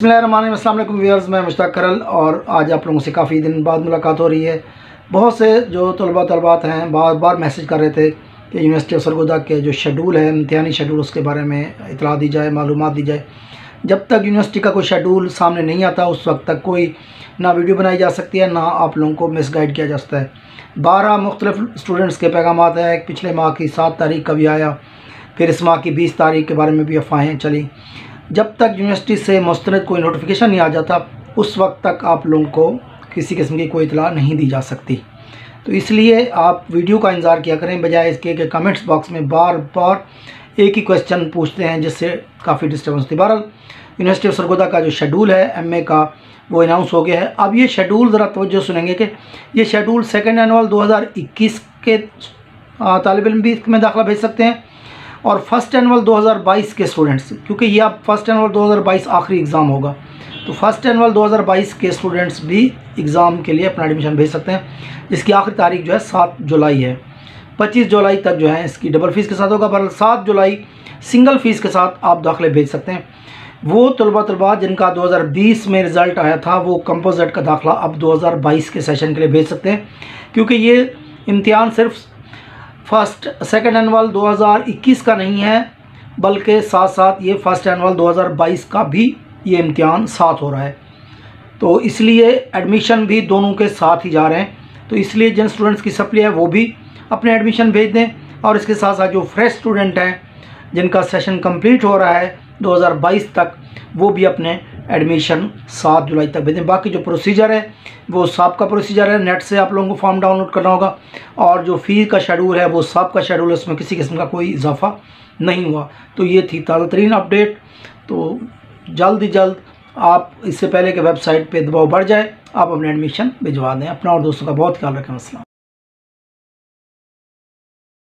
बिस्मिल्लाहिर्रहमानिर्रहीम। अस्सलाम वालेकुम व्यूअर्स, मैं मुश्ताक करल और आज आप लोगों से काफ़ी दिन बाद मुलाकात हो रही है। बहुत से जो तलबात हैं बार बार मैसेज कर रहे थे कि यूनिवर्सिटी ऑफ सरगोदा के जो शेड्यूल है, इम्तिहानी शेड्यूल, उसके बारे में इतला दी जाए, मालूमात दी जाए। जब तक यूनिवर्सिटी का कोई शेड्यूल सामने नहीं आता उस वक्त तक कोई ना वीडियो बनाई जा सकती है, ना आप लोगों को मिसगाइड किया जा सकता है। 12 मुख्तलिफ स्टूडेंट्स के पैगाम हैं। पिछले माह की 7 तारीख का भी आया, फिर इस माह की 20 तारीख के बारे में भी अफवाहें चली। जब तक यूनिवर्सिटी से मुस्तनद कोई नोटिफिकेशन नहीं आ जाता उस वक्त तक आप लोगों को किसी किस्म की कोई इतला नहीं दी जा सकती। तो इसलिए आप वीडियो का इंतज़ार किया करें, बजाय इसके कि कमेंट्स बॉक्स में बार बार एक ही क्वेश्चन पूछते हैं, जिससे काफ़ी डिस्टर्बेंस थी। बहरहाल यूनिवर्सिटी ऑफ सरगोदा का जो शेड्यूल है एमए का, वो अनाउंस हो गया है। अब ये शेड्यूल ज़रा तवज्जो सुनेंगे कि ये शेड्यूल सेकेंड एनुअल 2021 के तालिब इल्म भी इसमें दाखिला भेज सकते हैं और फर्स्ट एनुअल 2022 के स्टूडेंट्स, क्योंकि ये अब फर्स्ट एनुअल 2022 आखिरी एग्ज़ाम होगा, तो फर्स्ट एनुअल 2022 के स्टूडेंट्स भी एग्ज़ाम के लिए अपना एडमिशन भेज सकते हैं, जिसकी आखिरी तारीख जो है 7 जुलाई है। 25 जुलाई तक जो है इसकी डबल फ़ीस के साथ होगा, पर 7 जुलाई सिंगल फ़ीस के साथ आप दाखिले भेज सकते हैं। वो तलबा जिनका 2020 में रिज़ल्ट आया था वो कंपोजिट का दाखिला अब 2022 के सेशन के लिए भेज सकते हैं, क्योंकि ये इम्तिहान सिर्फ सेकेंड एनुअल 2021 का नहीं है, बल्कि साथ साथ ये फर्स्ट एनुअल 2022 का भी ये इम्तिहान साथ हो रहा है। तो इसलिए एडमिशन भी दोनों के साथ ही जा रहे हैं। तो इसलिए जिन स्टूडेंट्स की सप्ली है वो भी अपने एडमिशन भेज दें, और इसके साथ साथ जो फ्रेश स्टूडेंट हैं जिनका सेशन कंप्लीट हो रहा है 2022 तक, वो भी अपने एडमिशन 7 जुलाई तक भेजें। बाकी जो प्रोसीजर है वो सबका प्रोसीजर है, नेट से आप लोगों को फॉर्म डाउनलोड करना होगा, और जो फ़ी का शेड्यूल है वो सबका शेड्यूल है, उसमें किसी किस्म का कोई इजाफा नहीं हुआ। तो ये थी ताज़ा तरीन अपडेट। तो जल्द ही जल्द आप इससे पहले कि वेबसाइट पे दबाव बढ़ जाए आप अपने एडमिशन भिजवा दें। अपना और दोस्तों का बहुत ख्याल रखें। अस्सलाम।